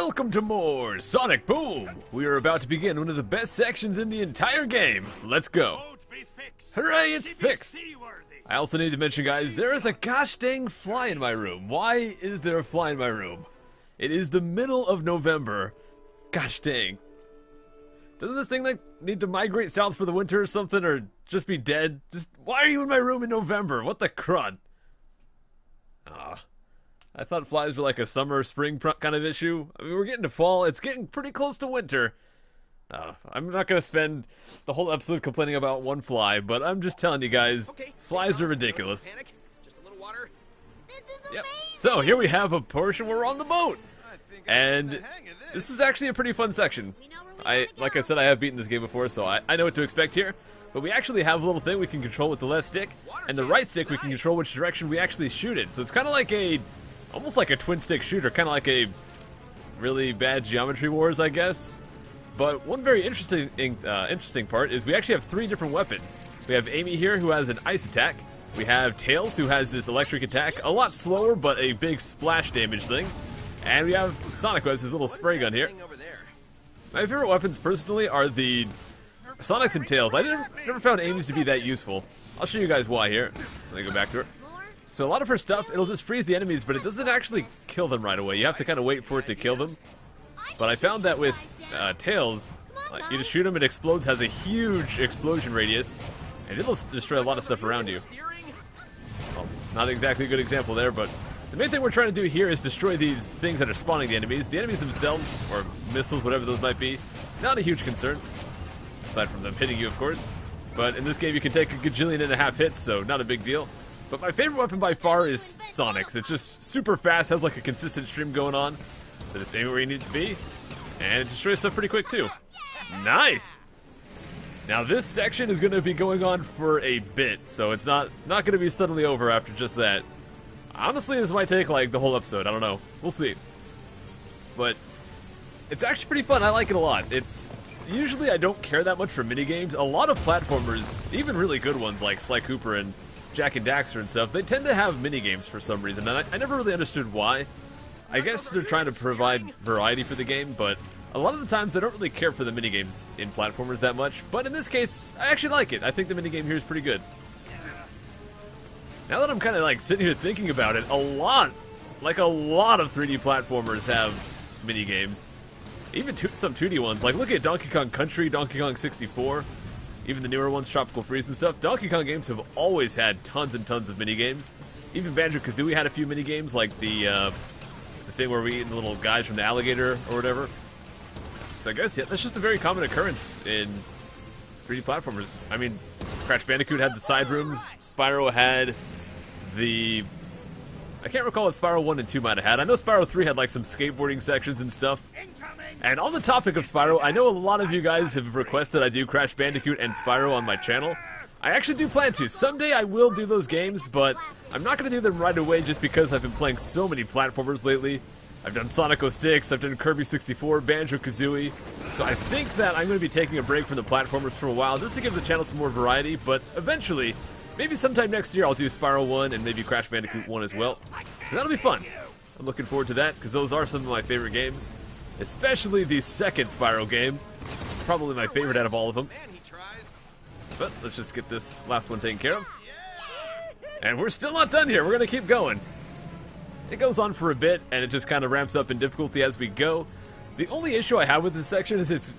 Welcome to more Sonic Boom! We are about to begin one of the best sections in the entire game. Let's go. Hooray, it's fixed! I also need to mention, guys, there is a gosh dang fly in my room. Why is there a fly in my room? It is the middle of November. Gosh dang. Doesn't this thing like need to migrate south for the winter or something, or just be dead? Just, why are you in my room in November? What the crud? I thought flies were like a summer, spring kind of issue. I mean, we're getting to fall. It's getting pretty close to winter. I'm not going to spend the whole episode complaining about one fly, but I'm just telling you guys, flies are ridiculous. Just a little water. This is Yep. amazing. So here we have a portion where we're on the boat. And this is actually a pretty fun section. Like I said, I have beaten this game before, so I know what to expect here. But we actually have a little thing we can control with the left stick, and the right stick we can control which direction we actually shoot it. So it's kind of like almost like a twin stick shooter, kind of like a really bad Geometry Wars, I guess. But one very interesting part is we actually have 3 different weapons. We have Amy here, who has an ice attack. We have Tails, who has this electric attack, a lot slower, but a big splash damage thing. And we have Sonic, who has his little spray gun here. My favorite weapons, personally, are the Sonic's and Tails. I never found Amy's to be that useful. I'll show you guys why here. Let me go back to her. So a lot of her stuff, it'll just freeze the enemies, but it doesn't actually kill them right away. You have to kind of wait for it to kill them. But I found that with Tails, you just shoot him, it explodes, has a huge explosion radius, and it'll destroy a lot of stuff around you. Well, not exactly a good example there, but the main thing we're trying to do here is destroy these things that are spawning the enemies. The enemies themselves, or missiles, whatever those might be, not a huge concern. Aside from them hitting you, of course. But in this game, you can take a gajillion and a half hits, so not a big deal. But my favorite weapon by far is Sonic's. It's just super fast, has like a consistent stream going on. So just aim it where you need it to be, and it destroys stuff pretty quick too. Nice! Now this section is going to be going on for a bit, so it's not going to be suddenly over after just that. Honestly, this might take like the whole episode, I don't know. We'll see. But it's actually pretty fun, I like it a lot. Usually I don't care that much for minigames. A lot of platformers, even really good ones like Sly Cooper and Jak and Daxter and stuff, they tend to have minigames for some reason, and I never really understood why. I guess they're trying to provide variety for the game, but a lot of the times they don't really care for the minigames in platformers that much. But in this case, I actually like it. I think the minigame here is pretty good. Now that I'm kind of like sitting here thinking about it, a lot of 3D platformers have minigames. Even some 2D ones. Like, look at Donkey Kong Country, Donkey Kong 64. Even the newer ones, Tropical Freeze and stuff. Donkey Kong games have always had tons and tons of minigames. Even Banjo-Kazooie had a few minigames, like the thing where we eat the little guys from the alligator or whatever. So I guess, yeah, that's just a very common occurrence in 3D platformers. I mean, Crash Bandicoot had the side rooms. Spyro had the... I can't recall what Spyro 1 and 2 might have had. I know Spyro 3 had like some skateboarding sections and stuff. And on the topic of Spyro, I know a lot of you guys have requested I do Crash Bandicoot and Spyro on my channel. I actually do plan to. Someday I will do those games, but I'm not going to do them right away just because I've been playing so many platformers lately. I've done Sonic 06, I've done Kirby 64, Banjo-Kazooie. So I think that I'm going to be taking a break from the platformers for a while just to give the channel some more variety, but eventually, maybe sometime next year I'll do Spyro 1 and maybe Crash Bandicoot 1 as well. So that'll be fun. I'm looking forward to that because those are some of my favorite games. Especially the second Spyro game. Probably my favorite out of all of them. But let's just get this last one taken care of. And we're still not done here. We're going to keep going. It goes on for a bit, and it just kind of ramps up in difficulty as we go. The only issue I have with this section is it's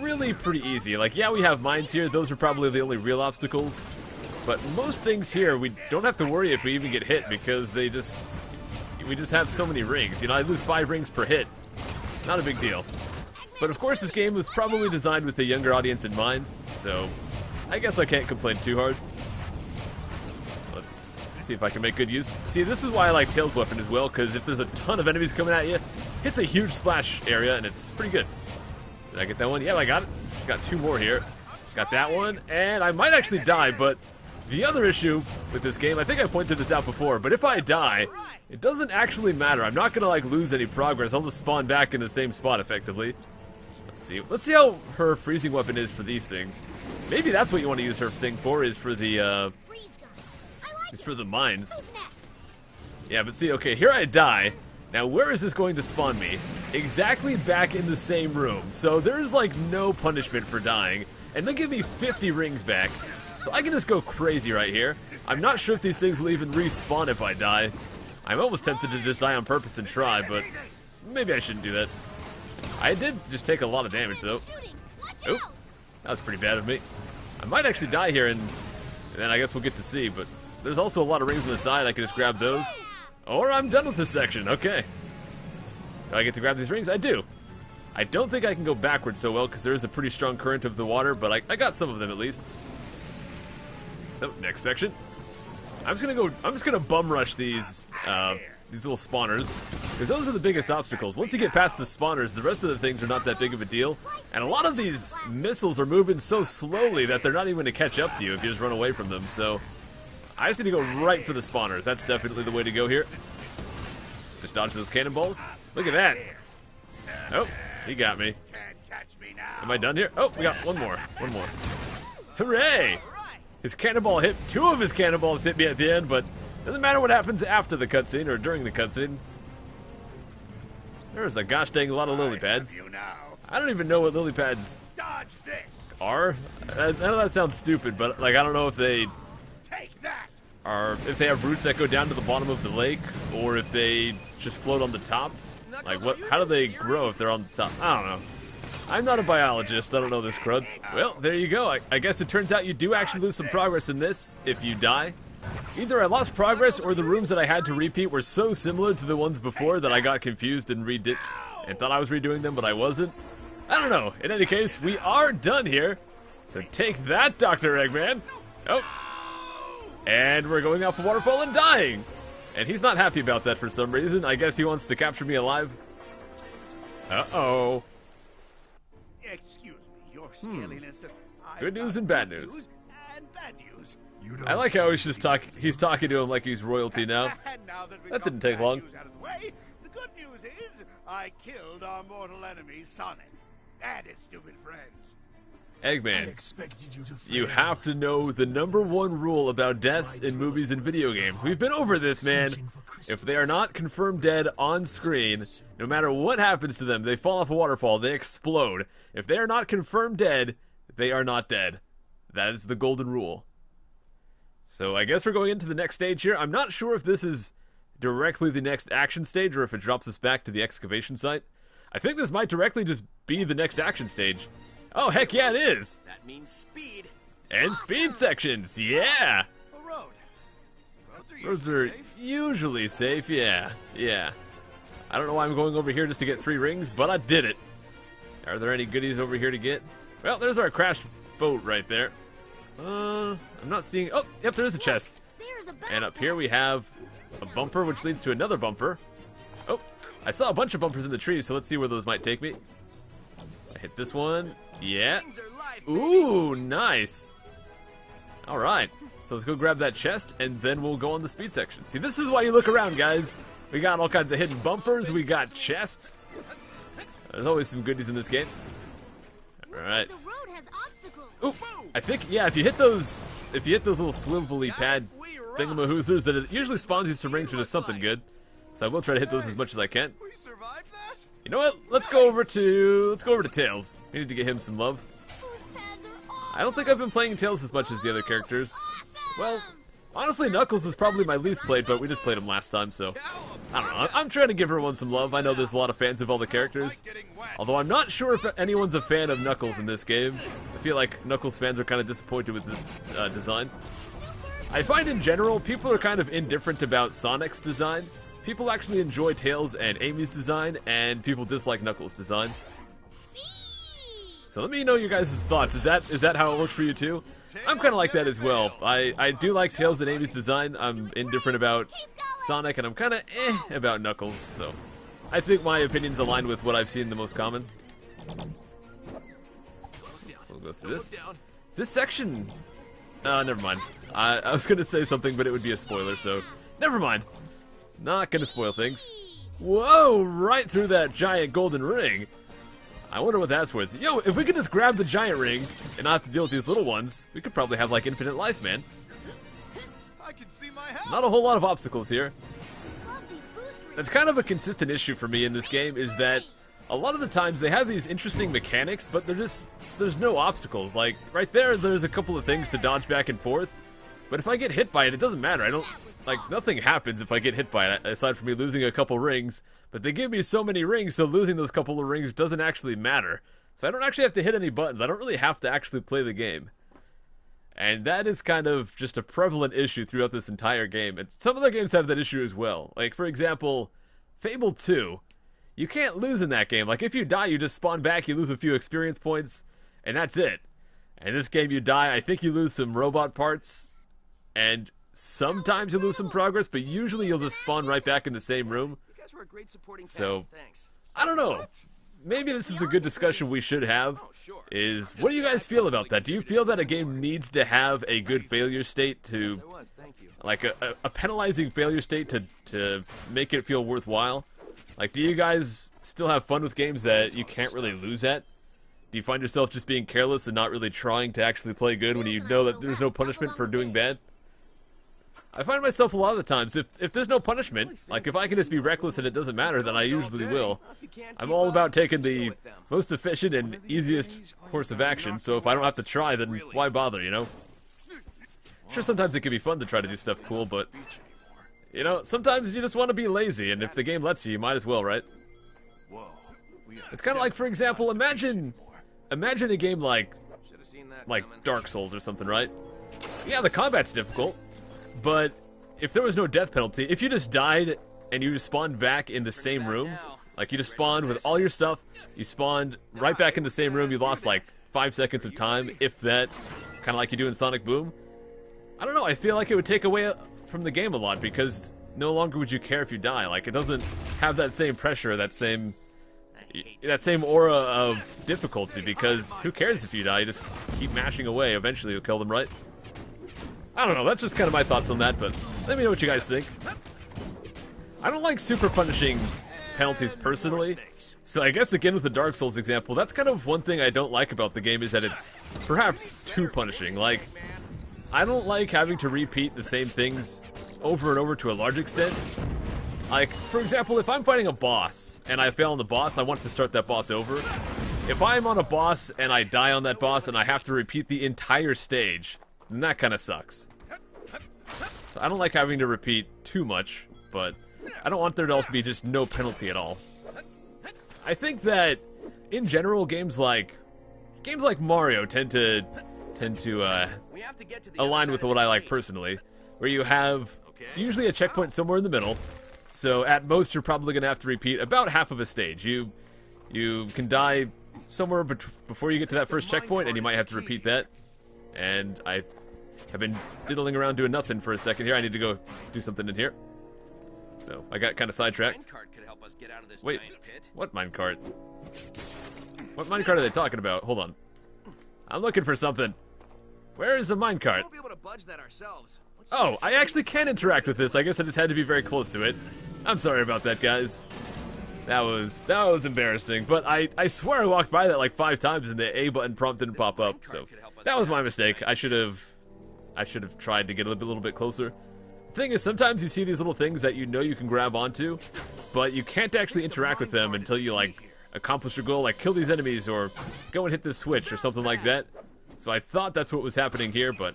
really pretty easy. Like, yeah, we have mines here. Those are probably the only real obstacles. But most things here, we don't have to worry if we even get hit because we just have so many rings. You know, I lose 5 rings per hit. Not a big deal. But of course this game was probably designed with a younger audience in mind, so I guess I can't complain too hard. Let's see if I can make good use. See, this is why I like Tails' weapon as well, because if there's a ton of enemies coming at you, hits a huge splash area, and it's pretty good. Did I get that one? Yeah, I got it. Just got 2 more here. Got that one, and I might actually die, but the other issue with this game, I think I pointed this out before, but if I die, it doesn't actually matter. I'm not gonna like lose any progress. I'll just spawn back in the same spot effectively. Let's see. Let's see how her freezing weapon is for these things. Maybe that's what you want to use her thing for, is for the mines. Yeah, but see, okay, here I die. Now, where is this going to spawn me? Exactly back in the same room. So there's like no punishment for dying. And they give me 50 rings back. So I can just go crazy right here. I'm not sure if these things will even respawn if I die. I'm almost tempted to just die on purpose and try, but maybe I shouldn't do that. I did just take a lot of damage, though. Oh, that was pretty bad of me. I might actually die here, and then I guess we'll get to see, but there's also a lot of rings on the side. I can just grab those. Or I'm done with this section. Okay. Do I get to grab these rings? I do. I don't think I can go backwards so well because there is a pretty strong current of the water, but I got some of them at least. So, next section. I'm just gonna bum rush these little spawners, because those are the biggest obstacles. Once you get past the spawners, the rest of the things are not that big of a deal. And a lot of these missiles are moving so slowly that they're not even going to catch up to you if you just run away from them. So I just need to go right for the spawners. That's definitely the way to go here. Just dodge those cannonballs. Look at that. Oh, he got me. Am I done here? Oh, we got one more. One more. Hooray! His cannonball hit. 2 of his cannonballs hit me at the end, but doesn't matter what happens after the cutscene or during the cutscene. There's a gosh dang lot of lily pads. I don't even know what lily pads are. I know that sounds stupid, but like I don't know if they if they have roots that go down to the bottom of the lake, or if they just float on the top. Like what? How do they grow if they're on the top? I don't know. I'm not a biologist. I don't know this crud. Well, there you go. I guess it turns out you do actually lose some progress in this if you die. Either I lost progress or the rooms that I had to repeat were so similar to the ones before that I got confused and redid and thought I was redoing them, but I wasn't. I don't know. In any case, we are done here. So take that, Dr. Eggman. Oh. And we're going off a waterfall and dying. And he's not happy about that for some reason. I guess he wants to capture me alive. Uh-oh. Excuse me, your scaliness. Good news and bad news. And bad news. I like how he's just he's talking to him like he's royalty now. That didn't take long. The good news is I killed our mortal enemy, Sonic, and his stupid friends. Eggman, you have to know the #1 rule about deaths in movies and video games. We've been over this, man. If they are not confirmed dead on screen, no matter what happens to them, they fall off a waterfall, they explode. If they are not confirmed dead, they are not dead. That is the golden rule. So I guess we're going into the next stage here. I'm not sure if this is directly the next action stage or if it drops us back to the excavation site. I think this might directly just be the next action stage. Oh, heck yeah, it is! That means speed. And speed sections, yeah! A road. Roads are usually safe, yeah. I don't know why I'm going over here just to get 3 rings, but I did it. Are there any goodies over here to get? Well, there's our crashed boat right there. I'm not seeing... Oh, yep, there is a chest. And up here we have a bumper, which leads to another bumper. Oh, I saw a bunch of bumpers in the trees, so let's see where those might take me. I hit this one. Yeah. Ooh, nice. Alright, so let's go grab that chest, and then we'll go on the speed section. See, this is why you look around, guys. We got all kinds of hidden bumpers. We got chests. There's always some goodies in this game. Alright. Ooh, I think, yeah, if you hit those little swivelly pad thingamahoosers, that it usually spawns you some rings for just something good. So I will try to hit those as much as I can. You know what? Let's go over to Tails. We need to get him some love. I don't think I've been playing Tails as much as the other characters. Well, honestly, Knuckles is probably my least played, but we just played him last time, so I don't know. I'm trying to give everyone some love. I know there's a lot of fans of all the characters, although I'm not sure if anyone's a fan of Knuckles in this game. I feel like Knuckles fans are kind of disappointed with this design. I find in general, people are kind of indifferent about Sonic's design. People actually enjoy Tails and Amy's design, and people dislike Knuckles' design. So let me know your guys' thoughts. Is that how it works for you too? I'm kind of like that as well. I do like Tails and Amy's design. I'm indifferent about Sonic, and I'm kind of about Knuckles. So I think my opinions align with what I've seen the most common. We'll go through this. This section... never mind. I was going to say something, but it would be a spoiler, so never mind. Not going to spoil things. Whoa, right through that giant golden ring. I wonder what that's worth. Yo, if we could just grab the giant ring and not have to deal with these little ones, we could probably have, like, infinite life, man. I can see my house. Not a whole lot of obstacles here. that's kind of a consistent issue for me in this game, is that a lot of the times they have these interesting mechanics, but there's no obstacles. Like, right there's a couple of things to dodge back and forth, but if I get hit by it, it doesn't matter. Nothing happens if I get hit by it, aside from me losing a couple rings, but they give me so many rings, so losing those couple of rings doesn't actually matter. So I don't actually have to hit any buttons. I don't really have to actually play the game. And that is kind of just a prevalent issue throughout this entire game. And some other games have that issue as well. Like, for example, Fable 2. You can't lose in that game. Like, if you die, you just spawn back, you lose a few experience points, and that's it. And this game, you die, I think you lose some robot parts, and sometimes you lose some progress, but usually you'll just spawn right back in the same room. So, I don't know. Maybe this is a good discussion we should have, is what do you guys feel about that? Do you feel that a game needs to have a good failure state to, like a penalizing failure state to make it feel worthwhile? Like, do you guys still have fun with games that you can't really lose at? Do you find yourself just being careless and not really trying to actually play good when you know that there's no punishment for doing bad? I find myself a lot of the times, if there's no punishment, like if I can just be reckless and it doesn't matter, then I usually will. I'm all about taking the most efficient and easiest course of action, so if I don't have to try, then why bother, you know? Sure, sometimes it can be fun to try to do stuff cool, but, you know, sometimes you just want to be lazy, and if the game lets you, you might as well, right? It's kind of like, for example, imagine a game like Dark Souls or something, right? Yeah, the combat's difficult. But if there was no death penalty, if you just died and you just spawned back in the same room, like you just spawned with all your stuff, you spawned right back in the same room, you lost like 5 seconds of time, if that, kind of like you do in Sonic Boom. I don't know, I feel like it would take away from the game a lot, because no longer would you care if you die. Like, it doesn't have that same pressure, that same aura of difficulty, because who cares if you die, you just keep mashing away, eventually you'll kill them, right? I don't know, that's just kind of my thoughts on that, but let me know what you guys think. I don't like super punishing penalties personally, so I guess again with the Dark Souls example, that's kind of one thing I don't like about the game, is that it's perhaps too punishing. Like, I don't like having to repeat the same things over and over to a large extent. Like, for example, if I'm fighting a boss and I fail on the boss, I want to start that boss over. If I'm on a boss and I die on that boss and I have to repeat the entire stage, then that kind of sucks. So I don't like having to repeat too much, but I don't want there to also be just no penalty at all. I think that, in general, games like Mario tend to align with what I like personally, where you have usually a checkpoint somewhere in the middle, so at most you're probably going to have to repeat about half of a stage. You can die somewhere before you get to that first checkpoint, and you might have to repeat that. And I have been diddling around doing nothing for a second here. I need to go do something in here. So I got kind of sidetracked. Wait, what minecart? What minecart are they talking about? Hold on. I'm looking for something. Where is the minecart? Oh, I actually can interact with this. I guess I just had to be very close to it. I'm sorry about that, guys. That was embarrassing, but I swear I walked by that like 5 times and the A button prompt didn't pop up, so that was my mistake. I should have tried to get a little bit closer. The thing is, sometimes you see these little things that you know you can grab onto, but you can't actually interact with them until you like accomplish your goal, like kill these enemies or go and hit this switch or something like that. So I thought that's what was happening here, but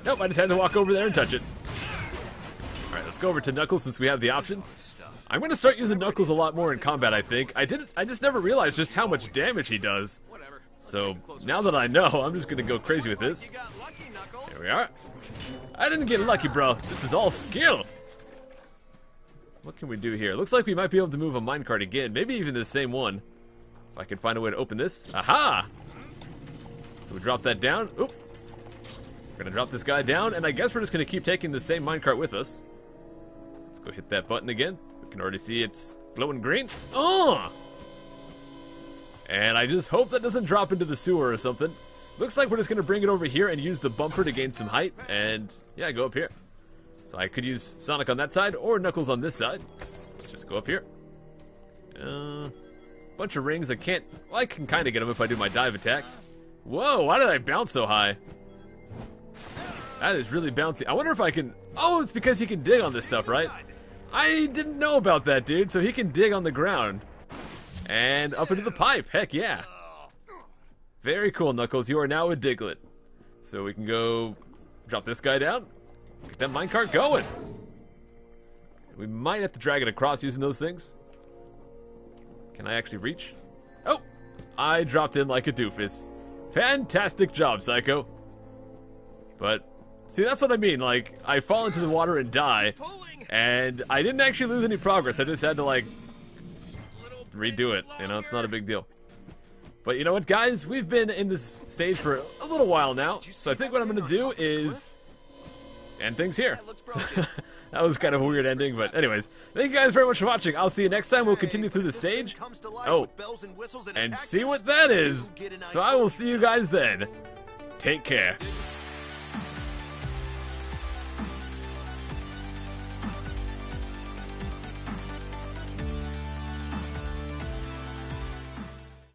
nope, I just had to walk over there and touch it. Alright, let's go over to Knuckles since we have the option. I'm going to start using Knuckles a lot more in combat, I think. I just never realized just how much damage he does. So, now that I know, I'm just going to go crazy with this. Here we are. I didn't get lucky, bro. This is all skill. What can we do here? Looks like we might be able to move a minecart again. Maybe even the same one. If I can find a way to open this. Aha! So we drop that down. Oop. We're going to drop this guy down, and I guess we're just going to keep taking the same minecart with us. Let's go hit that button again. We can already see it's glowing green. Oh! And I just hope that doesn't drop into the sewer or something. Looks like we're just going to bring it over here and use the bumper to gain some height. And, yeah, go up here. So I could use Sonic on that side or Knuckles on this side. Let's just go up here. Bunch of rings. I can kind of get them if I do my dive attack. Whoa, why did I bounce so high? That is really bouncy. I wonder if I can... Oh, it's because he can dig on this stuff, right? I didn't know about that, dude. So he can dig on the ground. And up into the pipe. Heck yeah. Very cool, Knuckles. You are now a Diglett. So we can go drop this guy down. Get that minecart going. We might have to drag it across using those things. Can I actually reach? Oh! I dropped in like a doofus. Fantastic job, Psycho. But, see, that's what I mean. Like, I fall into the water and die. And I didn't actually lose any progress. I just had to, like, redo it. You know, it's not a big deal. But you know what, guys? We've been in this stage for a little while now. So I think what I'm going to do is end things here. That was kind of a weird ending, but anyways. Thank you guys very much for watching. I'll see you next time. We'll continue through the stage. Oh, and see what that is. So I will see you guys then. Take care.